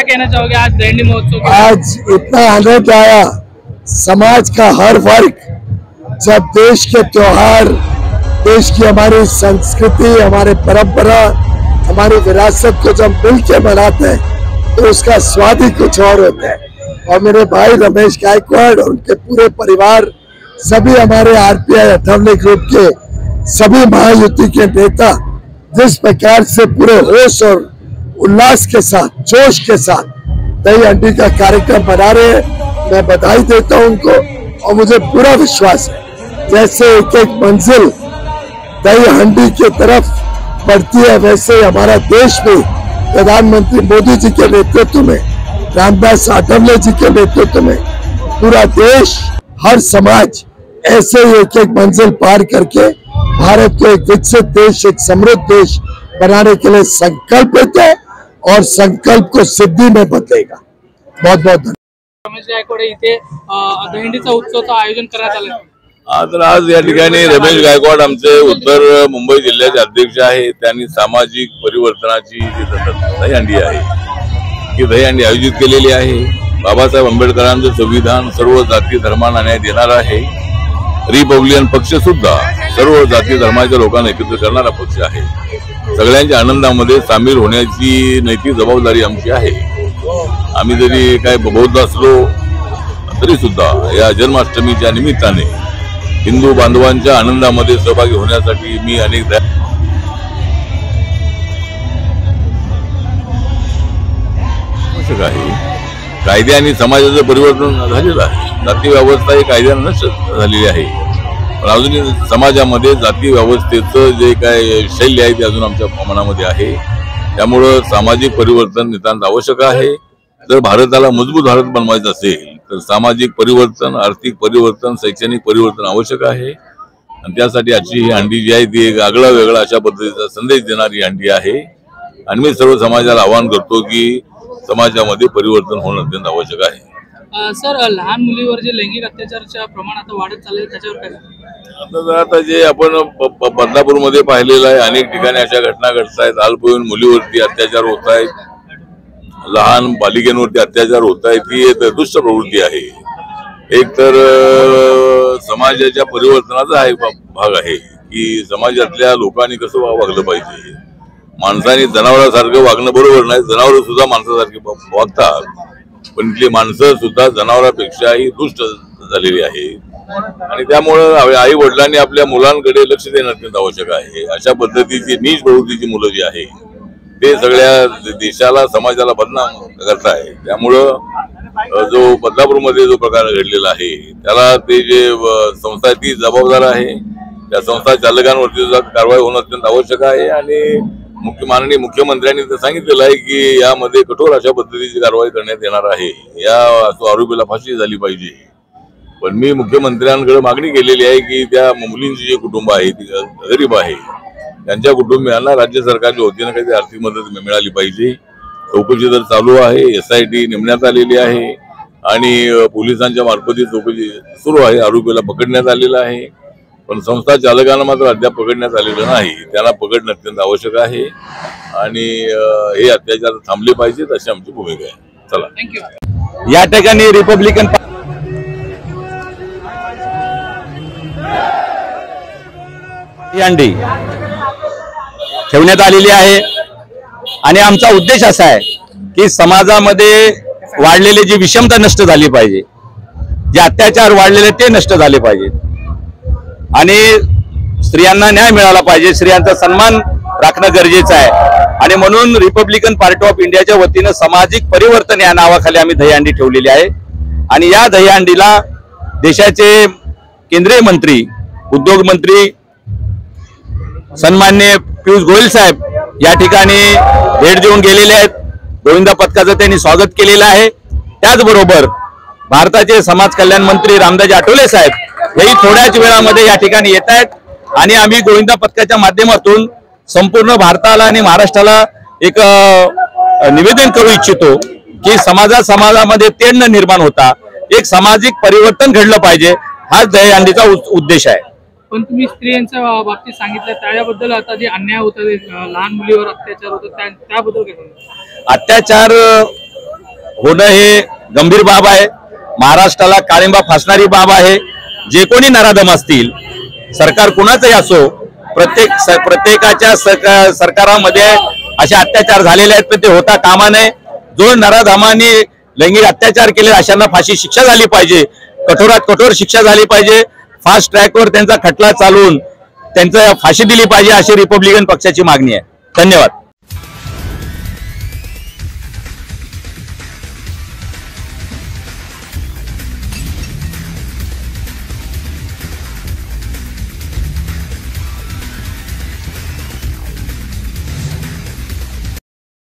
कहना चाहोगे आज दहीहंडी महोत्सव? आज इतना आनंद आया, समाज का हर वर्ग जब देश के त्योहार, देश की हमारी संस्कृति, हमारे परंपरा, हमारी विरासत को जब मिलके मनाते हैं तो उसका स्वाद ही कुछ और होता है। और मेरे भाई रमेश गायकवाड़ और उनके पूरे परिवार, सभी हमारे आरपीआई अठवले ग्रुप के सभी महायुति के नेता जिस प्रकार से पूरे होश और उल्लास के साथ, जोश के साथ दही हंडी का कार्यक्रम बना रहे हैं, मैं बधाई देता हूं उनको। और मुझे पूरा विश्वास है जैसे एक एक मंजिल दही हंडी की तरफ बढ़ती है, वैसे हमारा देश भी प्रधानमंत्री मोदी जी के नेतृत्व में, रामदास आठवले जी के नेतृत्व में पूरा देश, हर समाज ऐसे ही एक एक मंजिल पार करके भारत को एक विकसित देश, एक समृद्ध देश बनाने के लिए संकल्पित है और संकल्प को सिद्धि में बदलेगा। बहुत बहुत धन्यवाद। रमेश गायकवाड इथे दहीहंडीचा उत्सवाचं आयोजन करण्यात आलं। आज या ठिकाणी रमेश गायकवाड आमचे उत्तर मुंबई जिल्ह्याचे अध्यक्ष आहे। त्यांनी सामाजिक परिवर्तनाची जी दहीहंडी आहे ही दहीहंडी आयोजित केलेली आहे। बाबासाहेब आंबेडकरांचं संविधान सर्व जाती धर्मांना न्याय देणार आहे। रिपब्लिकन पक्ष सुद्धा सर्व जाती धर्माच्या लोकांना एकत्र करणारा पक्ष आहे। सगळ्यांच्या आनंदामध्ये सामील होण्याची नैतिक जबाबदारी आमची आहे। आम्ही जरी काय बौद्ध असलो तरी सुद्धा या जन्माष्टमीच्या निमित्ताने हिंदू बांधवांच्या आनंदामध्ये सहभागी होण्यासाठी मी अनेकदा आवश्यक आहे। कायदे आणि समाजाचं परिवर्तन झालेलं आहे। जाती व्यवस्था ही कायद्याने नष्ट झालेली आहे, पण अजूनही समाजामध्ये जाती व्यवस्थेचं जे काय शैली आहे ते अजून आमच्या मनामध्ये आहे। त्यामुळे सामाजिक परिवर्तन नितांत आवश्यक आहे। जर भारताला मजबूत भारत बनवायचं असेल तर सामाजिक परिवर्तन, आर्थिक परिवर्तन, शैक्षणिक परिवर्तन आवश्यक आहे। आणि त्यासाठी आजची ही हंडी जी आहे ती एक आगळा वेगळा अशा पद्धतीचा संदेश देणारी हंडी आहे। आणि मी सर्व समाजाला आवाहन करतो की समाजामध्ये परिवर्तन होणं अत्यंत आवश्यक आहे। सर, लहान मुलीवर जे लैंगिक अत्याचाराचं प्रमाण आता वाढत चाललंय त्याच्यावर काय? आता जे आपण बदलापूरमध्ये पाहिलेलं आहे, अनेक ठिकाणी अशा घटना घडत आहेत। अल्पवयीन मुलीवरती अत्याचार होत आहेत, लहान बालिकेंवरती अत्याचार होत आहेत। ही एक दुष्ट प्रवृत्ती आहे। एक तर समाजाच्या परिवर्तनाचा हा एक भाग आहे की समाजातल्या लोकांनी कसं वागलं पाहिजे। माणसाने जनावरांसारखं वागणं बरोबर नाही, जनावर सुद्धा माणसासारखे वागतात, पण इथली माणसं सुद्धा जनावरांपेक्षाही दुष्ट झालेली आहे। आणि त्यामुळे आई वडिलांनी आपल्या मुलांकडे लक्ष देणं अत्यंत आवश्यक आहे। अशा पद्धतीची नीच प्रवृत्तीची मुलं जी आहे ते सगळ्या देशाला, समाजाला बदनाम करताय। त्यामुळं जो बदलापूरमध्ये जो प्रकार घडलेला आहे त्याला ते जे संस्था ती जबाबदार आहे, त्या संस्था चालकांवरती सुद्धा कारवाई होणं अत्यंत आवश्यक आहे। आणि माननीय मुख्यमंत्र्यांनी तर सांगितलेलं आहे की यामध्ये कठोर अशा पद्धतीची कारवाई करण्यात येणार आहे। या आरोपीला फाशी झाली पाहिजे। पण मी मुख्यमंत्र्यांकडे मागणी केलेली आहे की त्या मुलींची जे कुटुंब आहे ती गरीब आहे, त्यांच्या कुटुंबियांना राज्य सरकारच्या वतीने काही आर्थिक मदत मिळाली पाहिजे। चौकशी तर चालू आहे, SIT नेमण्यात आलेली आहे आणि पोलिसांच्या मार्फत चौकशी सुरू आहे। आरोपीला पकडण्यात आलेला आहे, पण संस्था चालकांना मात्र अद्याप पकडण्यात आलेलं नाही। त्यांना पकडणं अत्यंत आवश्यक आहे आणि हे अत्याचार थांबले पाहिजेत अशी आमची भूमिका आहे। चला, थँक्यू। या ठिकाणी रिपब्लिकन हंडी ठेवण्यात आलेली आहे आणि आमचा उद्देश असा आहे की समाजामध्ये वाढलेली जी विषमता नष्ट झाली पाहिजे, जे अत्याचार वाढलेले ते नष्ट झाले पाहिजेत आणि स्त्रियांना न्याय मिळाला पाहिजे, स्त्रियांचा सन्मान राखणं गरजेचं आहे। आणि म्हणून रिपब्लिकन पार्टी ऑफ इंडियाच्या वतीनं सामाजिक परिवर्तन या नावाखाली आम्ही दहीहंडी ठेवलेली आहे। आणि या दहीहंडीला देशाचे केंद्रीय मंत्री, उद्योग मंत्री सन्माननीय पियुष गोयल साहेब या ठिकाणी भेट देऊन गेलेले आहेत। गोविंदा पथकाचं त्यांनी स्वागत केलेलं आहे। त्याचबरोबर भारताचे समाज कल्याण मंत्री रामदास आठवले साहेब हेही थोड्याच वेळामध्ये या ठिकाणी येत आहेत आणि आम्ही गोविंदा पथकाच्या माध्यमातून संपूर्ण भारताला आणि महाराष्ट्राला एक निवेदन करू इच्छितो की समाजामध्ये तेढ निर्माण होता एक सामाजिक परिवर्तन घडलं पाहिजे, हाच दहीहंडीचा उद्देश आहे। पण तुम्ही स्त्रियांच्या बाबतीत सांगितलं त्याबद्दल आता जे अन्याय होतात, लहान मुलीवर अत्याचार होतात त्याबद्दल काय? अत्याचार होणं हे गंभीर बाब आहे. महाराष्ट्राला काळिंबा फासणारी बाब आहे. जे कोणी नराधम असतील, सरकार कुणाचंही असो, प्रत्येकाच्या सरकारामध्ये असे अत्याचार झालेले आहेत, पण ते होता कामा नये. जो नराधमांनी लैंगिक अत्याचार केले अशांना फाशी शिक्षा झाली पाहिजे, कठोरात कठोर शिक्षा झाली पाहिजे. फास्ट ट्रॅकवर त्यांचा खटला चालवून त्यांचा फाशी दिली पाहिजे, अशी रिपब्लिकन पक्षाची मागणी आहे. धन्यवाद.